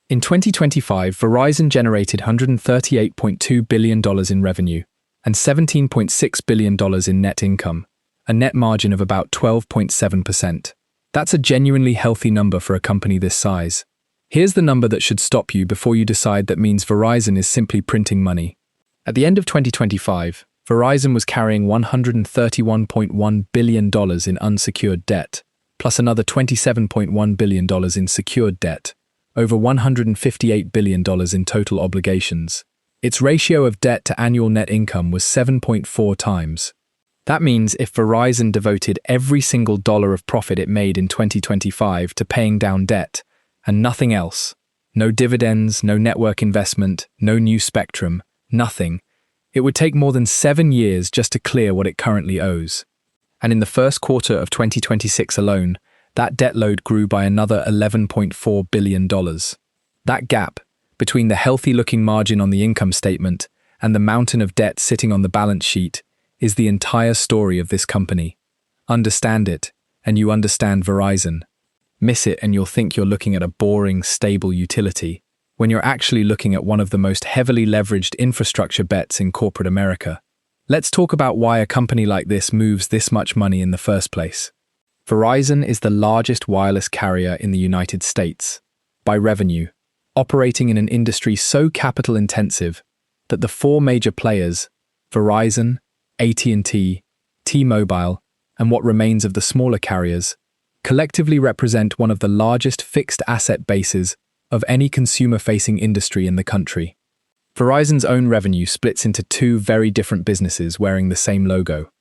In 2025, Verizon generated $138.2 billion in revenue and $17.6 billion in net income, a net margin of about 12.7%. That's a genuinely healthy number for a company this size. Here's the number that should stop you before you decide that means Verizon is simply printing money. At the end of 2025, Verizon was carrying $131.1 billion in unsecured debt, plus another $27.1 billion in secured debt, over $158 billion in total obligations. Its ratio of debt to annual net income was 7.4 times. That means if Verizon devoted every single dollar of profit it made in 2025 to paying down debt, and nothing else, no dividends, no network investment, no new spectrum, nothing, it would take more than 7 years just to clear what it currently owes. And in the first quarter of 2026 alone, that debt load grew by another $11.4 billion. That gap, between the healthy-looking margin on the income statement and the mountain of debt sitting on the balance sheet, is the entire story of this company. Understand it, and you understand Verizon. Miss it and you'll think you're looking at a boring, stable utility, when you're actually looking at one of the most heavily leveraged infrastructure bets in corporate America. Let's talk about why a company like this moves this much money in the first place. Verizon is the largest wireless carrier in the United States, by revenue, operating in an industry so capital-intensive that the four major players, Verizon, AT&T, T-Mobile, and what remains of the smaller carriers, collectively represent one of the largest fixed asset bases of any consumer-facing industry in the country. Verizon's own revenue splits into two very different businesses wearing the same logo.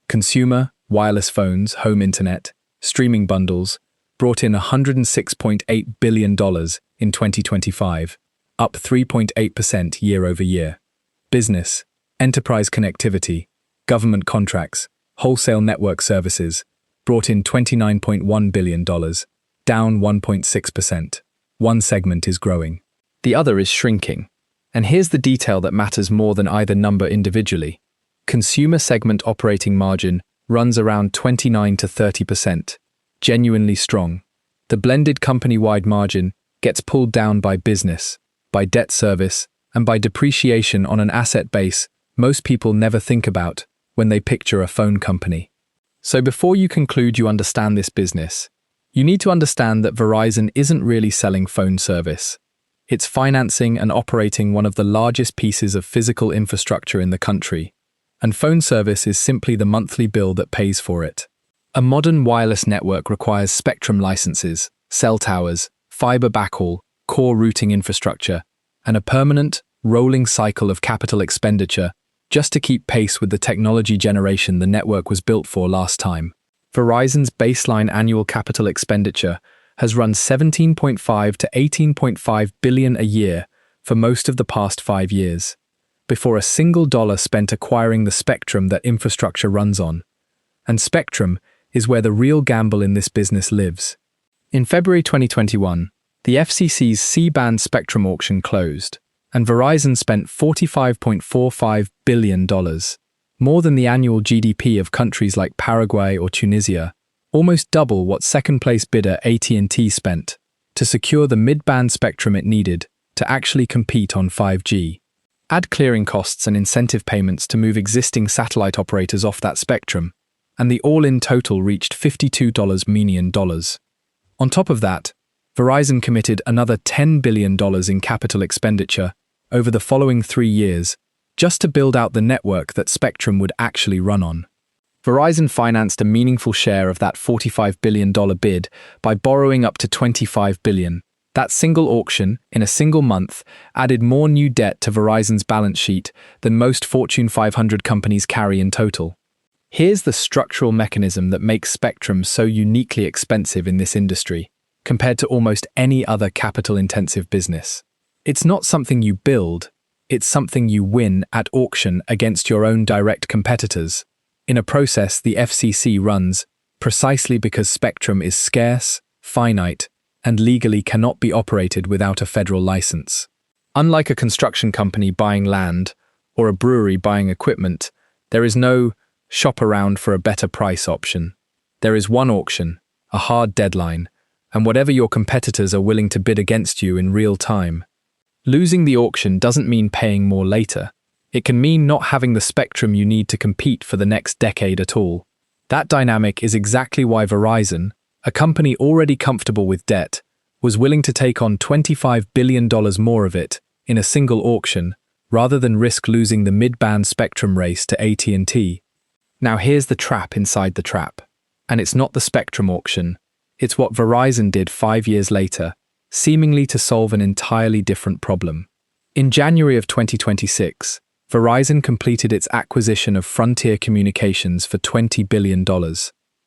Consumer, wireless phones, home internet, streaming bundles, brought in $106.8 billion in 2025, up 3.8% year over year. Business, enterprise connectivity, government contracts, wholesale network services, brought in $29.1 billion, down 1.6%. One segment is growing. The other is shrinking. And here's the detail that matters more than either number individually. Consumer segment operating margin runs around 29 to 30%, genuinely strong. The blended company-wide margin gets pulled down by business, by debt service, and by depreciation on an asset base most people never think about when they picture a phone company. So before you conclude you understand this business, you need to understand that Verizon isn't really selling phone service. It's financing and operating one of the largest pieces of physical infrastructure in the country, and phone service is simply the monthly bill that pays for it. A modern wireless network requires spectrum licenses, cell towers, fiber backhaul, core routing infrastructure, and a permanent, rolling cycle of capital expenditure just to keep pace with the technology generation the network was built for last time. Verizon's baseline annual capital expenditure has run $17.5 to $18.5 billion a year for most of the past 5 years, before a single dollar spent acquiring the spectrum that infrastructure runs on. And spectrum is where the real gamble in this business lives. In February 2021, the FCC's C-band spectrum auction closed, and Verizon spent $45.45 billion, more than the annual GDP of countries like Paraguay or Tunisia, almost double what second-place bidder AT&T spent to secure the mid-band spectrum it needed to actually compete on 5G. Add clearing costs and incentive payments to move existing satellite operators off that spectrum, and the all-in total reached $52 million. On top of that, Verizon committed another $10 billion in capital expenditure over the following 3 years just to build out the network that spectrum would actually run on. Verizon financed a meaningful share of that $45 billion bid by borrowing up to $25 billion. That single auction, in a single month, added more new debt to Verizon's balance sheet than most Fortune 500 companies carry in total. Here's the structural mechanism that makes spectrum so uniquely expensive in this industry, compared to almost any other capital-intensive business. It's not something you build, it's something you win at auction against your own direct competitors, in a process the FCC runs precisely because spectrum is scarce, finite, and legally cannot be operated without a federal license. Unlike a construction company buying land or a brewery buying equipment, there is no shop around for a better price option. There is one auction, a hard deadline, and whatever your competitors are willing to bid against you in real time. Losing the auction doesn't mean paying more later. It can mean not having the spectrum you need to compete for the next decade at all. That dynamic is exactly why Verizon, a company already comfortable with debt, was willing to take on $25 billion more of it in a single auction rather than risk losing the mid-band spectrum race to AT&T. Now here's the trap inside the trap. And it's not the spectrum auction. It's what Verizon did 5 years later, seemingly to solve an entirely different problem. In January of 2026, Verizon completed its acquisition of Frontier Communications for $20 billion,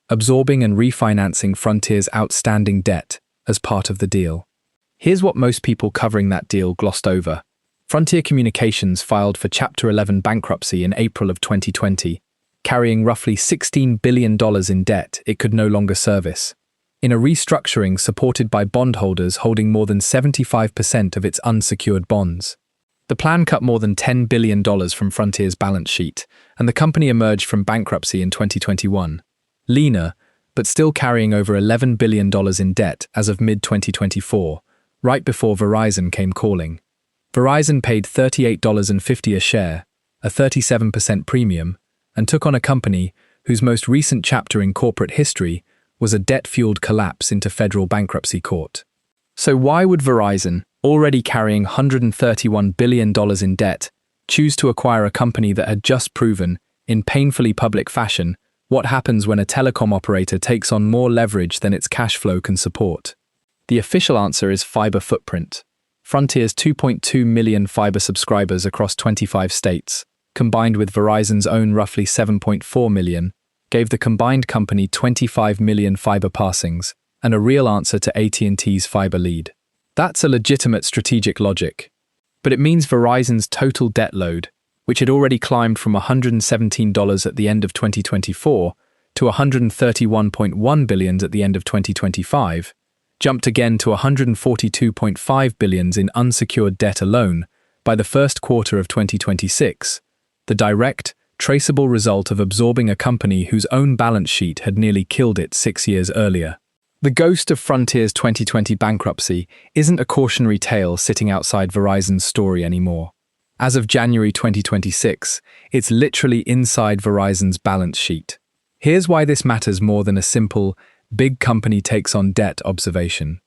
absorbing and refinancing Frontier's outstanding debt as part of the deal. Here's what most people covering that deal glossed over. Frontier Communications filed for Chapter 11 bankruptcy in April of 2020, carrying roughly $16 billion in debt it could no longer service. In a restructuring supported by bondholders holding more than 75% of its unsecured bonds. The plan cut more than $10 billion from Frontier's balance sheet, and the company emerged from bankruptcy in 2021. Leaner, but still carrying over $11 billion in debt as of mid-2024, right before Verizon came calling. Verizon paid $38.50 a share, a 37% premium, and took on a company whose most recent chapter in corporate history was a debt-fueled collapse into federal bankruptcy court. So why would Verizon, already carrying $131 billion in debt, choose to acquire a company that had just proven, in painfully public fashion, what happens when a telecom operator takes on more leverage than its cash flow can support? The official answer is fiber footprint. Frontier's 2.2 million fiber subscribers across 25 states, combined with Verizon's own roughly 7.4 million, gave the combined company 25 million fiber passings and a real answer to AT&T's fiber lead. That's a legitimate strategic logic. But it means Verizon's total debt load, which had already climbed from $117 at the end of 2024 to $131.1 billion at the end of 2025, jumped again to $142.5 billion in unsecured debt alone by the first quarter of 2026, the direct, traceable result of absorbing a company whose own balance sheet had nearly killed it 6 years earlier. The ghost of Frontier's 2020 bankruptcy isn't a cautionary tale sitting outside Verizon's story anymore. As of January 2026, it's literally inside Verizon's balance sheet. Here's why this matters more than a simple, big company takes on debt observation.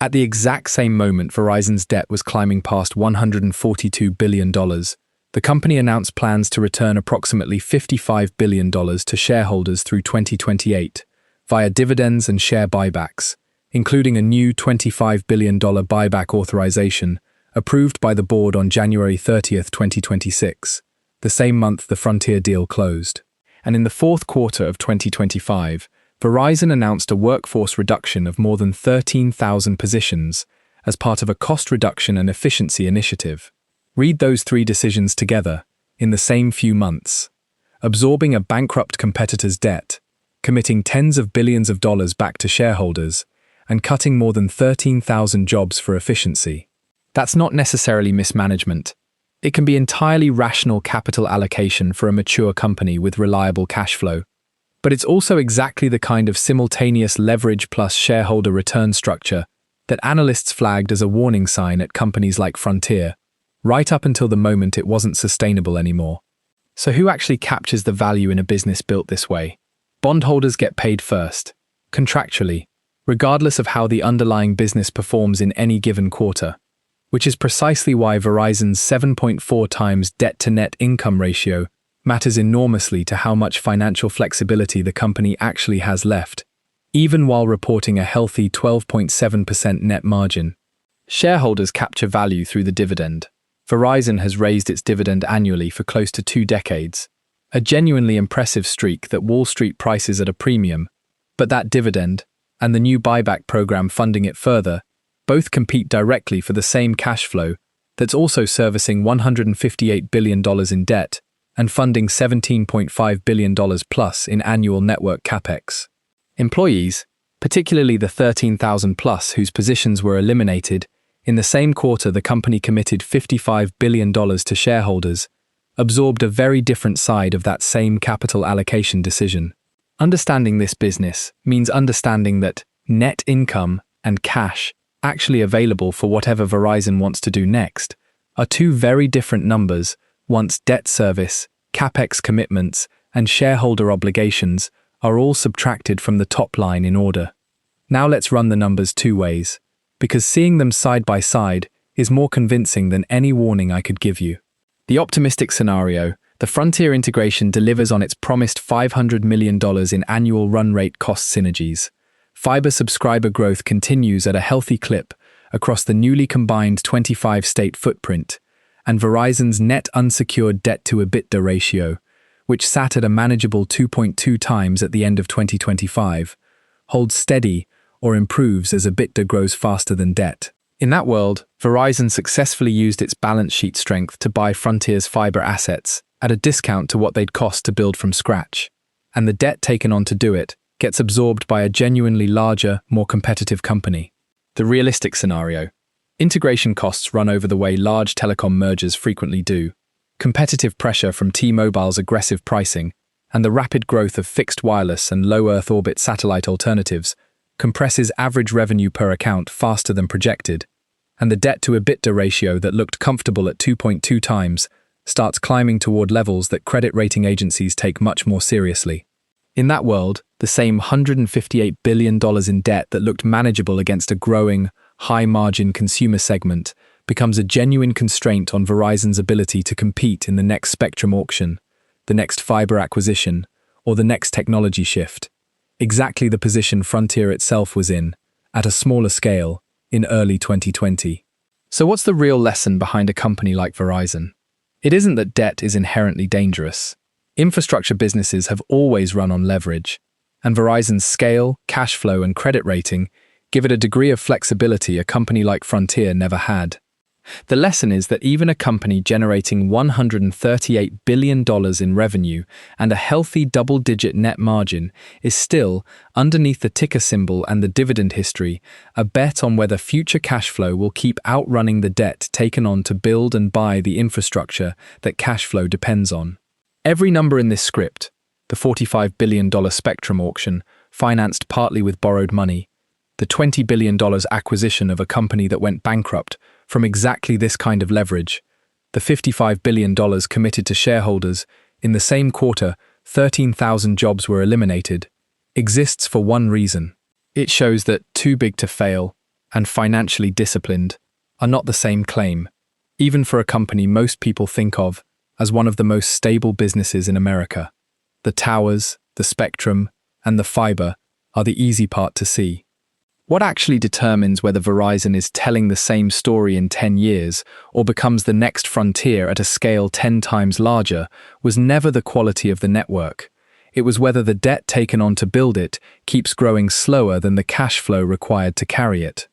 At the exact same moment Verizon's debt was climbing past $142 billion, the company announced plans to return approximately $55 billion to shareholders through 2028 via dividends and share buybacks, including a new $25 billion buyback authorization approved by the board on January 30, 2026, the same month the Frontier deal closed. And in the fourth quarter of 2025, Verizon announced a workforce reduction of more than 13,000 positions as part of a cost reduction and efficiency initiative. Read those 3 decisions together, in the same few months. Absorbing a bankrupt competitor's debt, committing tens of billions of dollars back to shareholders, and cutting more than 13,000 jobs for efficiency. That's not necessarily mismanagement. It can be entirely rational capital allocation for a mature company with reliable cash flow. But it's also exactly the kind of simultaneous leverage plus shareholder return structure that analysts flagged as a warning sign at companies like Frontier, right up until the moment it wasn't sustainable anymore. So who actually captures the value in a business built this way? Bondholders get paid first, contractually, regardless of how the underlying business performs in any given quarter, which is precisely why Verizon's 7.4 times debt-to-net income ratio matters enormously to how much financial flexibility the company actually has left, even while reporting a healthy 12.7% net margin. Shareholders capture value through the dividend. Verizon has raised its dividend annually for close to 2 decades, a genuinely impressive streak that Wall Street prices at a premium. But that dividend, and the new buyback program funding it further, both compete directly for the same cash flow that's also servicing $158 billion in debt and funding $17.5 billion plus in annual network capex. Employees, particularly the 13,000 plus whose positions were eliminated, in the same quarter the company committed $55 billion to shareholders, absorbed a very different side of that same capital allocation decision. Understanding this business means understanding that net income and cash, actually available for whatever Verizon wants to do next, are two very different numbers once debt service, capex commitments, and shareholder obligations are all subtracted from the top line in order. Now let's run the numbers two ways, because seeing them side by side is more convincing than any warning I could give you. The optimistic scenario: the Frontier integration delivers on its promised $500 million in annual run rate cost synergies. Fiber subscriber growth continues at a healthy clip across the newly combined 25-state footprint, and Verizon's net unsecured debt-to-EBITDA ratio, which sat at a manageable 2.2 times at the end of 2025, holds steady or improves as EBITDA grows faster than debt. In that world, Verizon successfully used its balance sheet strength to buy Frontier's fiber assets at a discount to what they'd cost to build from scratch, and the debt taken on to do it gets absorbed by a genuinely larger, more competitive company. The realistic scenario: integration costs run over the way large telecom mergers frequently do. Competitive pressure from T-Mobile's aggressive pricing and the rapid growth of fixed wireless and low Earth orbit satellite alternatives compresses average revenue per account faster than projected, and the debt-to-EBITDA ratio that looked comfortable at 2.2 times starts climbing toward levels that credit rating agencies take much more seriously. In that world, the same $158 billion in debt that looked manageable against a growing, high-margin consumer segment becomes a genuine constraint on Verizon's ability to compete in the next spectrum auction, the next fiber acquisition, or the next technology shift. Exactly the position Frontier itself was in, at a smaller scale, in early 2020. So what's the real lesson behind a company like Verizon? It isn't that debt is inherently dangerous. Infrastructure businesses have always run on leverage, and Verizon's scale, cash flow, and credit rating give it a degree of flexibility a company like Frontier never had. The lesson is that even a company generating $138 billion in revenue and a healthy double-digit net margin is still, underneath the ticker symbol and the dividend history, a bet on whether future cash flow will keep outrunning the debt taken on to build and buy the infrastructure that cash flow depends on. Every number in this script, the $45 billion spectrum auction, financed partly with borrowed money, the $20 billion acquisition of a company that went bankrupt from exactly this kind of leverage, the $55 billion committed to shareholders, in the same quarter 13,000 jobs were eliminated, exists for one reason. It shows that too big to fail and financially disciplined are not the same claim, even for a company most people think of as one of the most stable businesses in America. The towers, the spectrum, and the fiber are the easy part to see. What actually determines whether Verizon is telling the same story in 10 years or becomes the next Frontier at a scale 10 times larger was never the quality of the network. It was whether the debt taken on to build it keeps growing slower than the cash flow required to carry it.